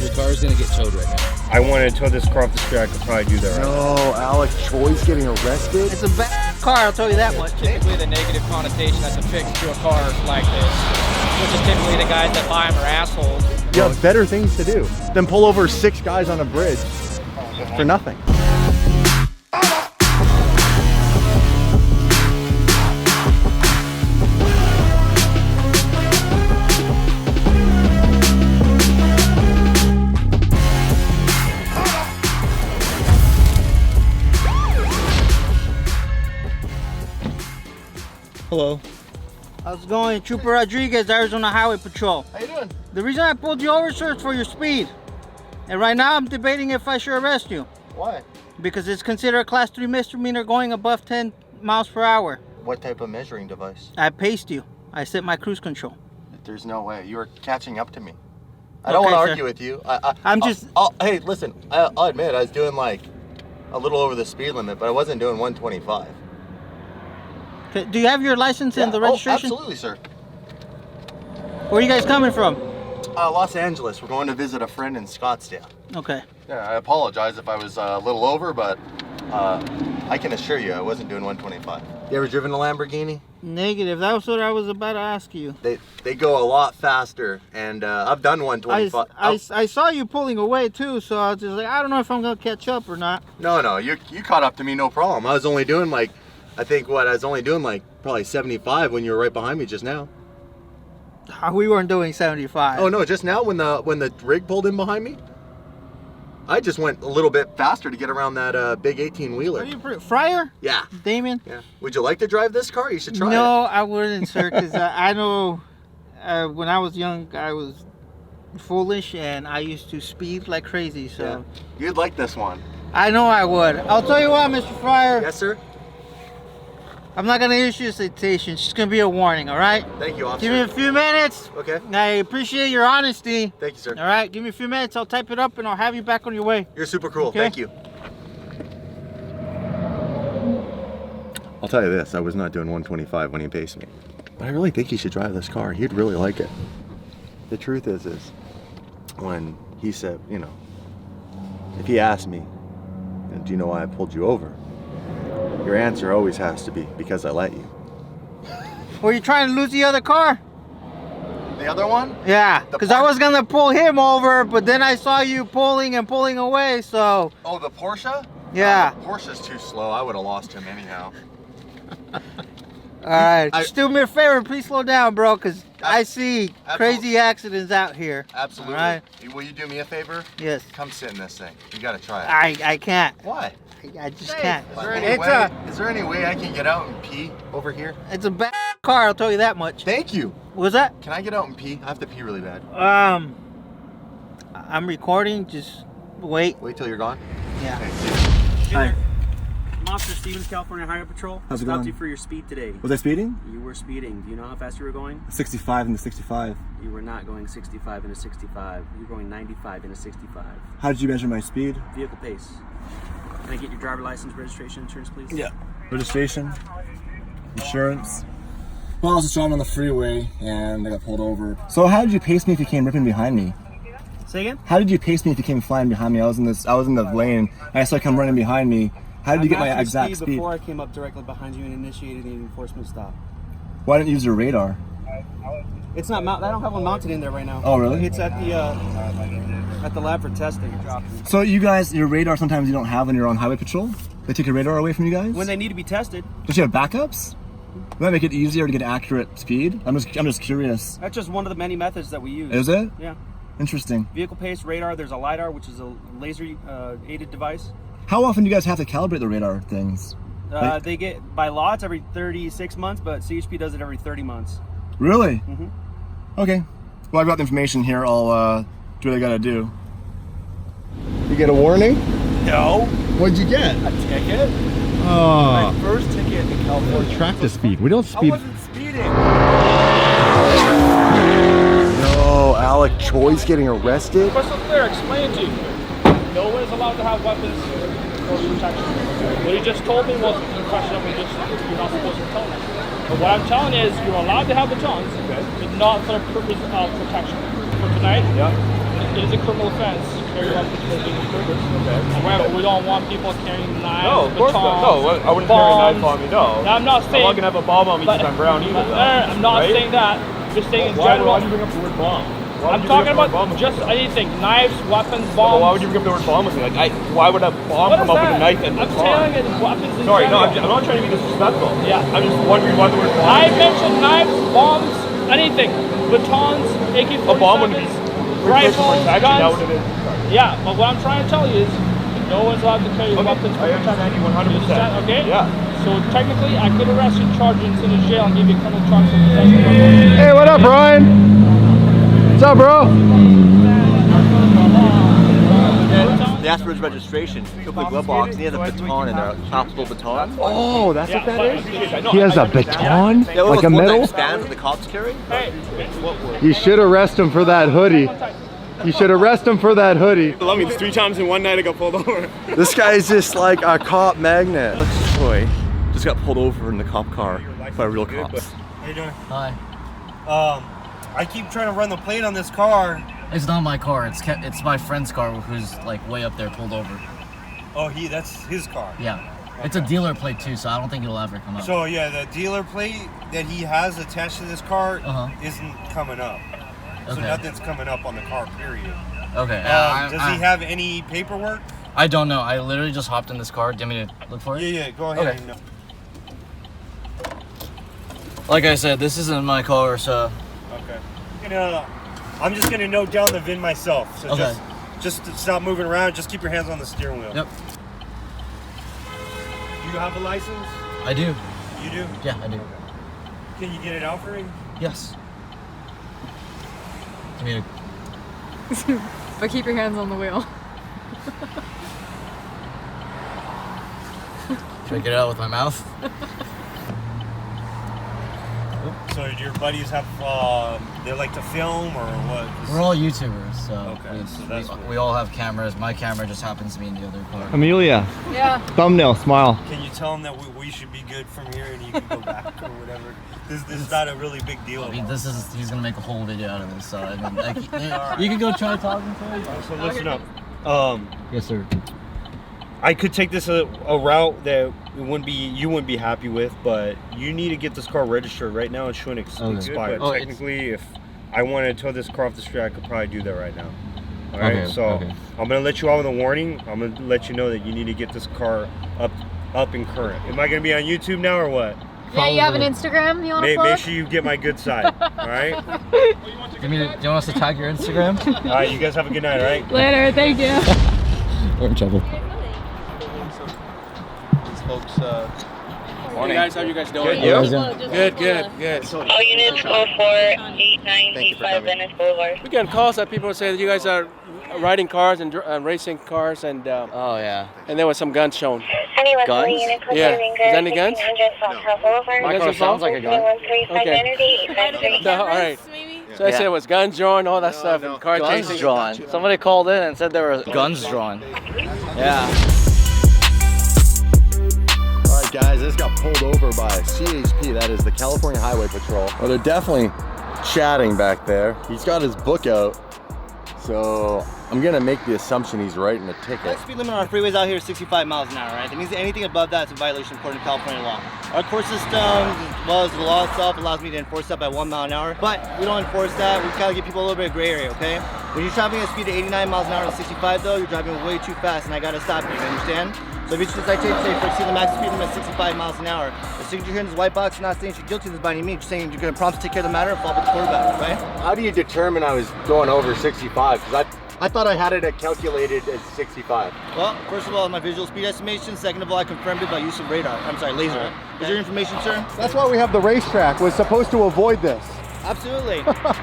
Your car's gonna get towed right now. I wanted to tow this car off the street. I could probably do that right now. No, Alec Choi's getting arrested? It's a bad car, I'll tell you that much. Typically the negative connotation that's affixed to a car like this, which is typically the guys that buy them are assholes. You have better things to do than pull over 6 guys on a bridge for nothing. Hello. How's it going? Trooper Rodriguez, Arizona Highway Patrol. How you doing? The reason I pulled you over, sir, is for your speed. And right now I'm debating if I should arrest you. Why? Because it's considered a class 3 misdemeanor going above 10 miles per hour. What type of measuring device? I paced you. I set my cruise control. There's no way. You are catching up to me. I don't want to argue with you. Hey, listen, I'll admit I was doing like a little over the speed limit, but I wasn't doing 125. Do you have your license and the registration? Oh, absolutely, sir. Where are you guys coming from? Los Angeles. We're going to visit a friend in Scottsdale. Okay. Yeah, I apologize if I was a little over, but I can assure you I wasn't doing 125. You ever driven a Lamborghini? Negative. That was what I was about to ask you. They go a lot faster, and I've done 125. I saw you pulling away too, so I was just like, I don't know if I'm gonna catch up or not. No, you caught up to me, no problem. I was only doing like, I was only doing like probably 75 when you were right behind me just now. We weren't doing 75. Oh no, just now when the rig pulled in behind me, I just went a little bit faster to get around that big 18-wheeler. Are you Fryer? Yeah. Damien? Yeah. Would you like to drive this car? You should try it. No, I wouldn't, sir, because I know when I was young, I was foolish and I used to speed like crazy, so. Yeah. You'd like this one. I know I would. I'll tell you what, Mr. Fryer. Yes, sir? I'm not going to issue a citation. It's just going to be a warning, all right? Thank you, officer. Give me a few minutes. Okay. I appreciate your honesty. Thank you, sir. All right, give me a few minutes. I'll type it up and I'll have you back on your way. You're super cool. Okay. Thank you. I'll tell you this, I was not doing 125 when he paced me. But I really think he should drive this car. He'd really like it. The truth is when he said, you know, if he asked me, do you know why I pulled you over? Your answer always has to be, because I let you. Were you trying to lose the other car? The other one? Yeah, because I was going to pull him over, but then I saw you pulling and pulling away, so. Oh, the Porsche? Yeah. The Porsche's too slow. I would have lost him anyhow. All right, just do me a favor, please slow down, bro, because I see crazy accidents out here. Absolutely. All right? Will you do me a favor? Yes. Come sit in this thing. You got to try it. I can't. Why? I just can't. Is there any way I can get out and pee over here? It's a bad car, I'll tell you that much. Thank you. What's that? Can I get out and pee? I have to pee really bad. I'm recording, just wait. Wait till you're gone? Yeah. Okay. Hi. Officer Stevens, California Highway Patrol. How's it Stopped going? you for your speed today. Was I speeding? You were speeding. Do you know how fast you were going? 65 into 65. You were not going 65 into 65. You were going 95 into 65. How did you measure my speed? Vehicle pace. Can I get your driver license, registration, insurance, please? Yeah. Registration, insurance. Well, I was just driving on the freeway and I got pulled over. So how did you pace me if you came ripping behind me? Say again? How did you pace me if you came flying behind me? I was in the lane and I saw you come running behind me. How did you get my exact speed? Before I came up directly behind you and initiated the enforcement stop. Why didn't you use your radar? It's not mounted. I don't have one mounted in there right now. Oh, really? It's at the lab for testing. So you guys, your radar sometimes you don't have when you're on highway patrol? They take your radar away from you guys? When they need to be tested. Don't you have backups? Would that make it easier to get accurate speed? I'm just curious. That's just one of the many methods that we use. Is it? Yeah. Interesting. Vehicle pace, radar. There's a LiDAR, which is a laser aided device. How often do you guys have to calibrate the radar things? They get, by law, it's every 36 months, but CHP does it every 30 months. Really? Mm-hmm. Okay. Well, I've got the information here. I'll do what I gotta do. You get a warning? No. What'd you get? A ticket? Oh. My first ticket in California. Track the speed. We don't speed. I wasn't speeding. No, Alec Choi's getting arrested? Crystal clear, explain to you. No one is allowed to have weapons for protection. What you just told me was unquestionably just you're not supposed to tell me. But what I'm telling you is you're allowed to have the guns, but not for the purpose of protection. For tonight, it is a criminal offense to carry weapons for dangerous purpose. Okay. However, we don't want people carrying knives, No, of course not. batons, No, I wouldn't carry a knife bombs. on me. No. I'm not saying. I'm not gonna have a bomb on me because I'm brown either. I'm not right? saying that. I'm just saying in Why general. would you bring up the word bomb? I'm talking about just anything, knives, weapons, bombs. Well, why would you bring up the word bomb with me? Like, why would a bomb come up with a knife and a I'm bomb? telling you, weapons in Sorry, no, general. I'm not trying to be disrespectful. Yeah. I'm just wondering why the word bomb. I mentioned knives, bombs, anything. Batons, AK-47s, A bomb wouldn't be rifles, that guns. would have been. Yeah, but what I'm trying to tell you is no one's allowed to carry weapons for I understand you 100%. Okay? Yeah. So technically, I could arrest you, charge you, and send you to jail and give you a criminal charge for possession of weapons. Hey, what up, Brian? What's up, bro? They asked for his registration. He took the glove box and he has a baton in there, a collapsible baton. Oh, that's what that is? He He has a baton? Like a medal? Stands that the cops carry? You should arrest him for that hoodie. You should arrest him for that hoodie. I mean, 3 times in one night I got pulled over. This guy is just like a cop magnet. This boy just got pulled over in the cop car by real cops. How you doing? Hi. I keep trying to run the plate on this car. It's not my car. It's my friend's car who's like way up there pulled over. Oh, that's his car. Yeah. It's a dealer plate too, so I don't think it'll ever come up. So yeah, the dealer plate that he has attached to this car isn't coming up. So Okay. nothing's coming up on the car, period. Okay. Does he have any paperwork? I don't know. I literally just hopped in this car. Do you want me to look for it? Yeah, go ahead. Okay. Like I said, this isn't my car, so. Okay. I'm just gonna note down the VIN myself. So Okay. just stop moving around. Just keep your hands on the steering wheel. Yep. Do you have a license? I do. You do? Yeah, I do. Can you get it out for me? Yes. I mean, But keep your hands on the wheel. should I get it out with my mouth? So do your buddies have, they like to film or what? We're all YouTubers, so, Okay, so that's what- we all have cameras. My camera just happens to be in the other car. Amelia, Yeah. thumbnail, smile. Can you tell them that we should be good from here and you can go back or whatever? This is not a really big deal. I mean, he's gonna make a whole video out of this, so I mean, like, you can go try talking to him. So listen up. Yes, sir. I could take this a route that you wouldn't be happy with, but you need to get this car registered right now. It's showing expired. Oh, Technically, if I wanted to tow this car off the street, I could probably do that right now. All right, I'm gonna let you out with a warning. I'm gonna let you know that you need to get this car up and current. Am I gonna be on YouTube now or what? Yeah, you have an Instagram you want to plug? Make sure you get my good side. All right. Do you want us to tag your Instagram? All right. You guys have a good night. All right. Later, thank you. We're in trouble. These folks, Morning, guys. How you guys doing? Good, Good. All units 048985 Venice Boulevard. We get calls that people say that you guys are riding cars and racing cars, and Oh yeah. and there was some guns shown. Guns? Yeah. Is that any guns? My car sounds like a gun. Okay. No, all right. So I said it was guns drawn, all that stuff, and car Guns chasing. drawn. Somebody called in and said there were guns drawn. Yeah. All right, guys, this got pulled over by CHP. That is the California Highway Patrol. Well, they're definitely chatting back there. He's got his book out, so I'm gonna make the assumption he's writing a ticket. the speed limit on our freeways out here is 65 miles an hour, right? That means that anything above that is a violation according to California law. Our court system, as well as the law itself, allows me to enforce that by 1 mile an hour, but we don't enforce that. We kind of give people a little bit of gray area, okay? When you're traveling at a speed of 89 miles an hour to 65 though, you're driving way too fast and I gotta stop you, you understand? So if you should citation say for exceeding the max speed limit at 65 miles an hour, the signature here in this white box is not saying you're guilty of this by any means, you're saying you're gonna prompt to take care of the matter and follow up with the court about it, right? How do you determine I was going over 65? Because I thought I had it calculated as 65. Well, first of all, my visual speed estimation. Second of all, I confirmed it by use of radar. I'm sorry, laser. Is your information, sir? That's why we have the racetrack. We're supposed to avoid this. Absolutely.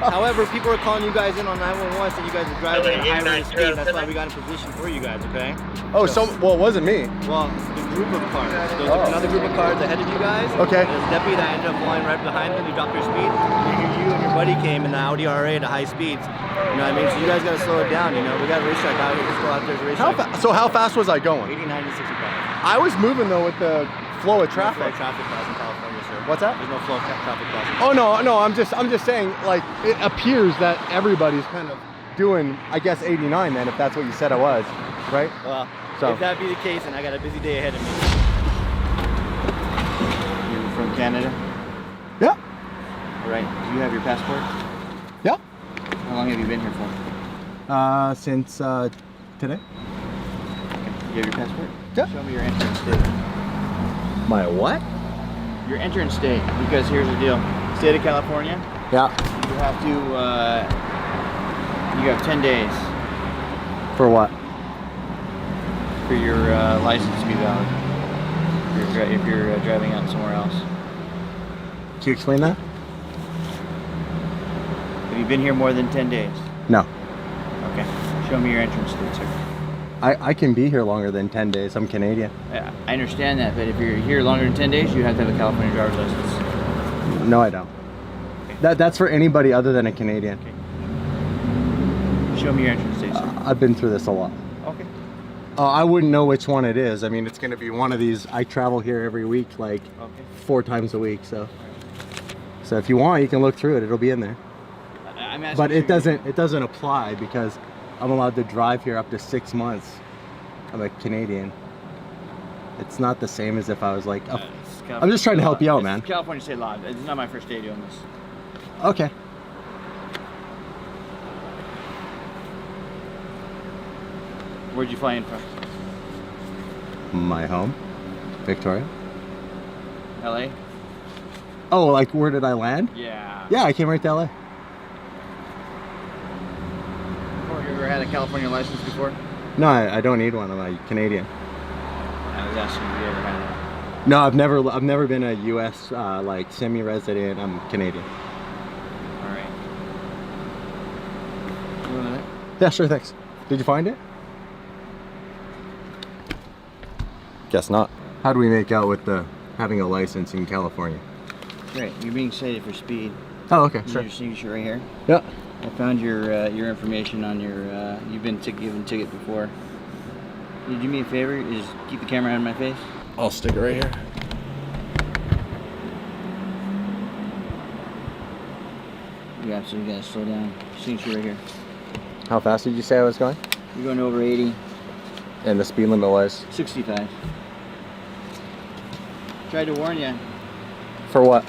However, people are calling you guys in on 911 saying you guys are driving at a high rate of speed. That's why we got in position for you guys, okay? Oh, well, it wasn't me. Well, the group of cars. There was another group of cars ahead of you guys. Okay. There's a deputy that ended up flying right behind them. They dropped their speed. You and your buddy came in the Audi RA at high speeds. You know what I mean? So you guys got to slow it down, you know? We got a racetrack out here. Just go out there to racetrack. So how fast was I going? 89 to 65. I was moving though with the flow of traffic. No flow of traffic laws in California, sir. What's that? There's no flow of traffic laws. Oh no, I'm just saying, like, it appears that everybody's kind of doing, I guess, 89 then, if that's what you said I was, right? Well, So- if that be the case, then I got a busy day ahead of me. You're from Canada? Yeah. All right. Do you have your passport? Yeah. How long have you been here for? Since today. You have your passport? Yeah. Show me your entrance date. My what? Your entrance date, because here's the deal. State of California, Yeah. you have to, you have 10 days For what? for your license to be valid. If you're driving out somewhere else. Can you explain that? Have you been here more than 10 days? No. Okay. Show me your entrance date, sir. I can be here longer than 10 days. I'm Canadian. Yeah, I understand that, but if you're here longer than 10 days, you have to have a California driver's license. No, I don't. That's for anybody other than a Canadian. Okay. Show me your entrance date, sir. I've been through this a lot. Okay. I wouldn't know which one it is. I mean, it's going to be one of these. I travel here every week, like 4 times a week. So if you want, you can look through it. It'll be in there. I'm asking But you- it doesn't apply because I'm allowed to drive here up to 6 months. I'm a Canadian. It's not the same as if I was like. I'm just trying to help you out, man. It's California state law. It's not my first day doing this. Okay. Where'd you fly in from? My home, Victoria. LA? Oh, like where did I land? Yeah. Yeah, I came right to LA. Have you ever had a California license before? No, I don't need one. I'm a Canadian. I was asking if you ever had it. No, I've never been a U.S. Like semi-resident. I'm Canadian. All right. You want that? Yeah, sure. Thanks. Did you find it? Guess not. How do we make out with the having a license in California? Great. You're being cited for speed. Oh, okay, You sure. Your signature right here. Yeah. I found your information on your. You've been given ticket before. Can you do me a favor? Just keep the camera out of my face. I'll stick it right here. You absolutely gotta slow down. Signature right here. How fast did you say I was going? You're going over 80. And the speed limit was? 65. Tried to warn you. For what?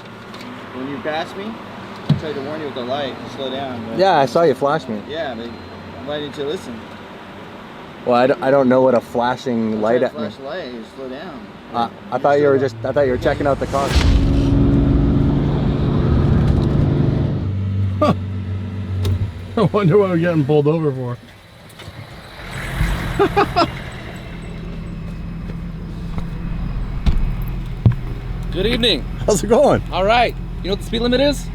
When you passed me, I tried to warn you with the light to slow down. But Yeah, I saw you flash me. Yeah, but why didn't you listen? Well, I don't know what a flashing light at me. Flash light, you slow down. I thought you were checking out the car. I wonder what we're getting pulled over for. Good evening. How's it going? All right. You know what the speed limit is?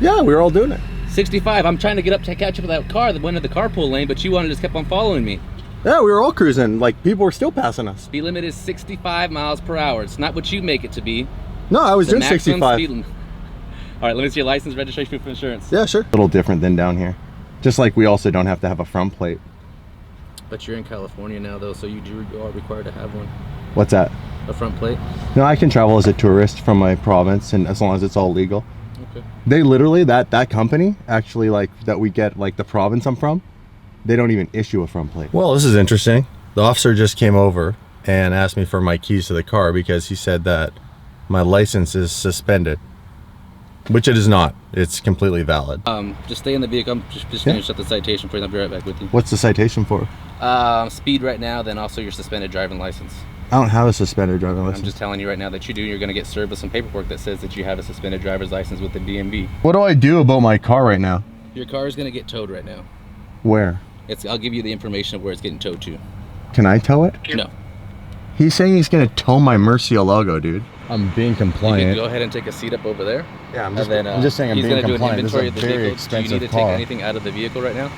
Yeah, we were all doing it. 65. I'm trying to get up to catch up with that car that went in the carpool lane, but you wanted to just kept on following me. Yeah, we were all cruising. Like, people were still passing us. Speed limit is 65 miles per hour. It's not what you make it to be. No, I was The doing maximum 65. speed limit. All right, let me see your license, registration, proof of insurance. Yeah, sure. A little different than down here. Just like we also don't have to have a front plate. But you're in California now, though, so you are required to have one. What's that? A front plate? No, I can travel as a tourist from my province, and as long as it's all legal. Okay. They literally, that company, actually, like, that we get, like, the province I'm from, they don't even issue a front plate. Well, this is interesting. The officer just came over and asked me for my keys to the car because he said that my license is suspended. Which it is not. It's completely valid. Just stay in the vehicle. I'm just finish up the citation for you. I'll be right back with you. What's the citation for? Speed right now, then also your suspended driving license. I don't have a suspended driving license. I'm just telling you right now that you do. You're going to get served with some paperwork that says that you have a suspended driver's license with the DMV. What do I do about my car right now? Your car is going to get towed right now. Where? I'll give you the information of where it's getting towed to. Can I tow it? No. He's saying he's gonna tow my Murcielago, dude. I'm being You compliant. can go ahead and take a seat up over there. Yeah, I'm And then, just saying I'm he's being gonna do an compliant. This is inventory a of the very vehicle. Do you expensive need to car. take anything out of the vehicle right now?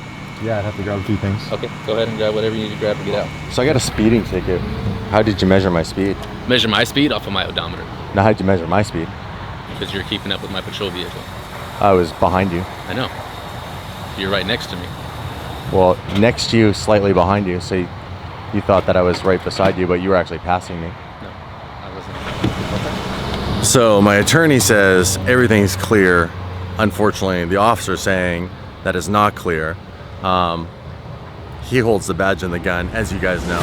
Yeah, I'd have to grab a few things. Okay, go ahead and grab whatever you need to grab to get out. So I got a speeding ticket. How did you measure my speed? Measure my speed off of my odometer Now, how did you measure my speed? because you're keeping up with my patrol vehicle. I was behind you. I know. You're right next to me. Well, next to you, slightly behind you. So you thought that I was right beside you, but you were actually passing me. No, I wasn't. So my attorney says everything's clear. Unfortunately, the officer's saying that is not clear. He holds the badge and the gun, as you guys know.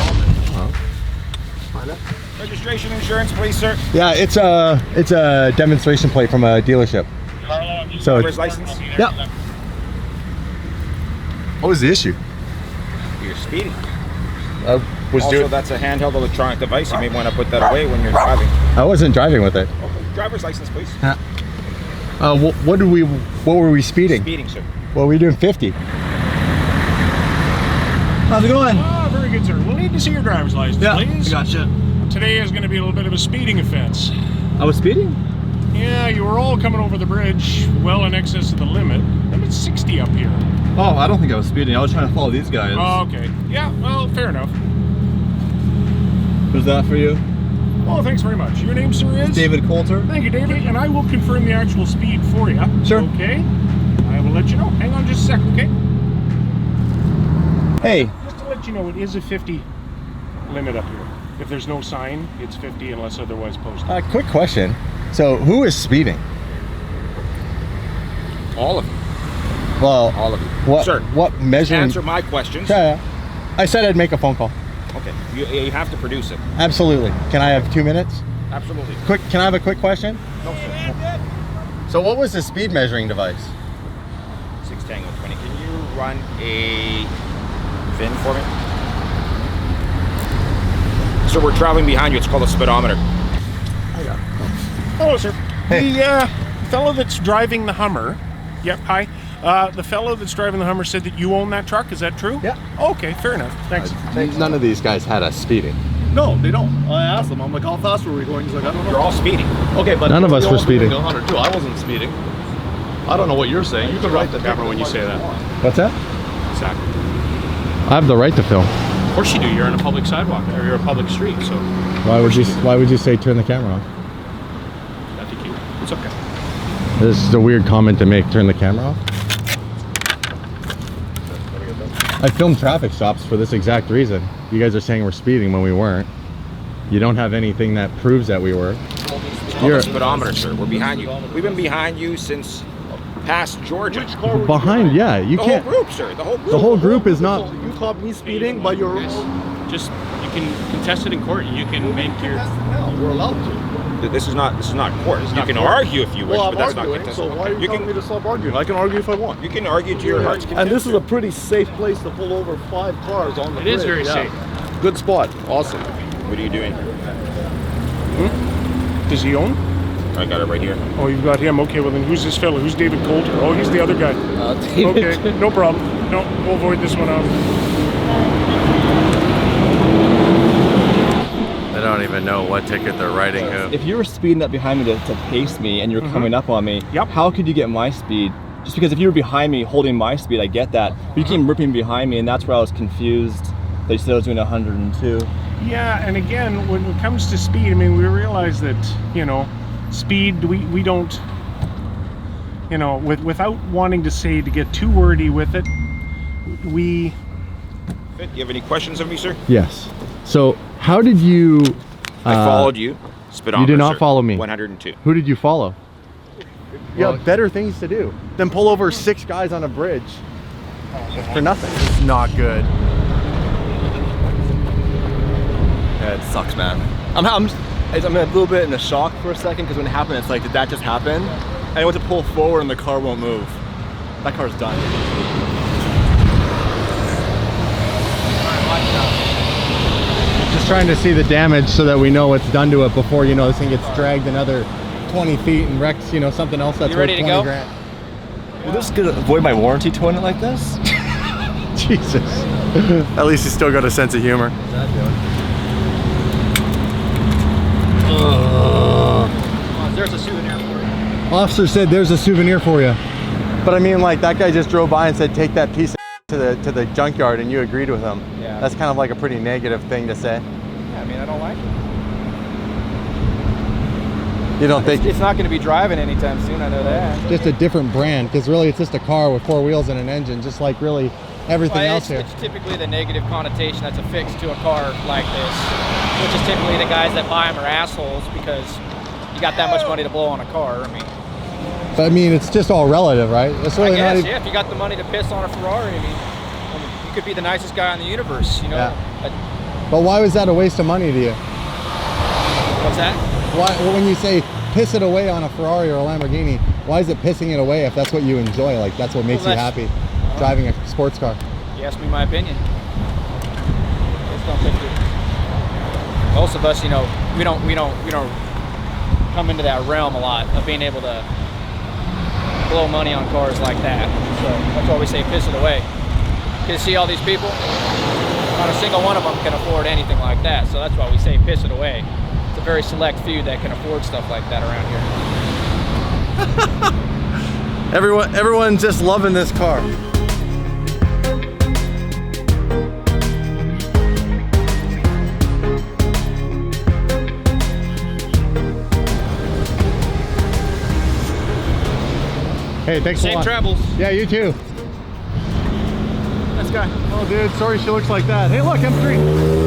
Registration, insurance, please, sir. Yeah, it's a demonstration plate from a dealership. So driver's license. Yep. What was the issue? You're speeding. Also, that's a handheld electronic device. You may want to put that away when you're driving. I wasn't driving with it. Okay. Driver's license, please. What were we speeding? Speeding, sir. Well, we're doing 50. How's it going? Oh, very good, sir. We'll need to see your driver's license, please. Gotcha. Today is going to be a little bit of a speeding offense. I was speeding? Yeah, you were all coming over the bridge well in excess of the limit. Limit's 60 up here. Oh, I don't think I was speeding. I was trying to follow these guys. Oh, okay. Yeah, well, fair enough. Was that for you? Oh, thanks very much. Your name, sir, is? David Coulter. Thank you, David. And I will confirm the actual speed for you. Sure. Okay. I will let you know. Hang on just a sec, okay? Hey. Just to let you know, it is a 50 limit up here. If there's no sign, it's 50 unless otherwise posted. Quick question. So, who is speeding? All of you. Well, all of you. What? Sir, What measuring? answer my questions. Yeah. I said I'd make a phone call. Okay. You have to produce it. Absolutely. Can I have 2 minutes? Absolutely. Quick. Can I have a quick question? No, sir. So, what was the speed measuring device? 6 Tango 20. Can you run a VIN for me? So we're traveling behind you. It's called a speedometer. Hello, sir. Hey. The fellow that's driving the Hummer. Yep. Hi. The fellow that's driving the Hummer said that you own that truck. Is that true? Yeah. Okay. Fair enough. Thanks. None of these guys had us speeding. No, they don't. I asked them. I'm like, how fast were we going? He's like, I don't know. You're all speeding. Okay, but None of us were speeding. 102. I wasn't speeding. I don't know what you're saying. You can write the camera when you say that. What's that? Exactly. I have the right to film. Of course you do. You're on a public sidewalk, or you're a public street. So. Why would you say turn the camera off? I think it's okay. This is a weird comment to make. Turn the camera off. I filmed traffic stops for this exact reason. You guys are saying we're speeding when we weren't. You don't have anything that proves that we were. You're a speedometer, sir. We're behind you. We've been behind you since past Georgia. Behind, yeah. You can't. The whole group, sir. The whole group. The whole group is not. You caught me speeding, but you're... Just, you can contest it in court and you can make your... No, we're allowed to. This is not court. You can argue if you wish, Well, but that's I'm not arguing, contested. so why are you telling me to stop arguing? I can argue if I want. You can argue to your heart's content. And this is a pretty safe place to pull over 5 cars on the bridge. It is very safe. Good spot. Awesome. What are you doing? Does he own? I got it right here. Oh, you've got him. Okay, well then who's this fellow? Who's David Coulter? Oh, he's the other guy. David. Okay, no problem. No, we'll avoid this one out. I don't even know what ticket they're writing who. If you were speeding up behind me to pace me and you're coming up on me, how could you get my speed? Just because if you were behind me holding my speed, I get that. But you came ripping behind me and that's where I was confused. They said I was doing 102. Yeah, and again, when it comes to speed, I mean, we realize that, you know, speed, we don't, you know, without wanting to say to get too wordy with it, we... Do you have any questions of me, sir? Yes. So, how did you... I followed you. Speedometer, you did not sir. follow me. 102. Who did you follow? You have better things to do than pull over 6 guys on a bridge for nothing. It's not good. Yeah, it sucks, man. I'm a little bit in a shock for a second because when it happened, it's like, did that just happen? And I went to pull forward and the car won't move. That car's done. Just trying to see the damage so that we know what's done to it before, you know, this thing gets dragged another 20 feet and wrecks, you know, something else that's worth 20 grand. Will this avoid my warranty towing it like this? Jesus. At least you still got a sense of humor. There's a souvenir for you. Officer said there's a souvenir for you. But I mean, like, that guy just drove by and said take that piece to the junkyard and you agreed with him. Yeah. That's kind of like a pretty negative thing to say. Yeah, I mean, I don't like it. You don't think it's not going to be driving anytime soon, I know that. just a different brand, because really it's just a car with 4 wheels and an engine, just like really everything else here. It's typically the negative connotation that's affixed to a car like this, which is typically the guys that buy them are assholes because you got that much money to blow on a car. I mean, But I mean, it's just all relative, right? It's really I guess, not even... yeah, if you got the money to piss on a Ferrari, I mean. could be the nicest guy in the universe, you know. Yeah. But why was that a waste of money to you? What's that? Why, when you say piss it away on a Ferrari or a Lamborghini, why is it pissing it away if that's what you enjoy? Like that's what makes you happy, driving a sports car. You asked me my opinion. Just don't think most of us, you know, we don't come into that realm a lot of being able to blow money on cars like that. So that's why we say piss it away. You see all these people, not a single one of them can afford anything like that. So that's why we say piss it away. It's a very select few that can afford stuff like that around here. Everyone's just loving this car. Hey, thanks a lot. Safe travels. Yeah, you too. Nice guy. Oh, dude, sorry she looks like that. Hey, look, M3.